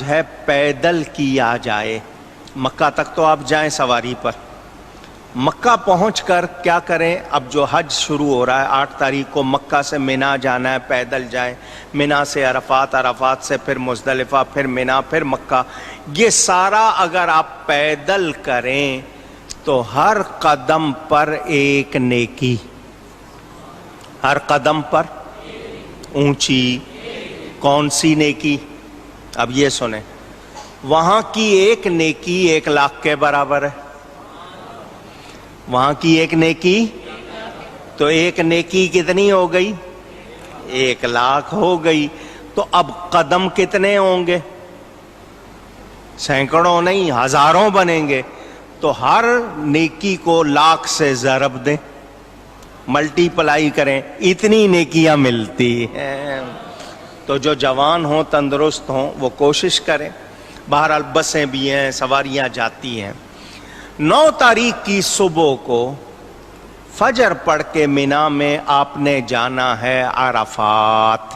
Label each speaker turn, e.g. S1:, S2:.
S1: ہے پیدل کیا جائے. مکہ تک تو آپ جائیں سواری پر. مکہ پہنچ کر کیا کریں؟ اب جو حج شروع ہو رہا ہے 8 تاریخ کو مکہ سے منا جانا ہے، پیدل جائیں. منا سے عرفات، عرفات سے پھر مزدلفہ، پھر منا، پھر مکہ. یہ سارا اگر آپ پیدل کریں تو ہر قدم پر ایک نیکی، ہر قدم پر اونچی. کون سی نیکی؟ اب یہ سنیں، وہاں کی ایک نیکی 1 لاکھ کے برابر ہے. وہاں کی ایک نیکی، تو ایک نیکی کتنی ہو گئی؟ 1 لاکھ ہو گئی. تو اب قدم کتنے ہوں گے؟ سینکڑوں نہیں، ہزاروں بنیں گے. تو ہر نیکی کو 1 لاکھ سے ضرب دیں، ملٹی پلائی کریں، اتنی نیکیاں ملتی ہیں. تو جو جوان ہوں، تندرست ہوں، وہ کوشش کریں. بہرحال بسیں بھی ہیں، سواریاں جاتی ہیں. 9 تاریخ کی صبح کو فجر پڑھ کے منا میں آپ نے جانا ہے عرفات.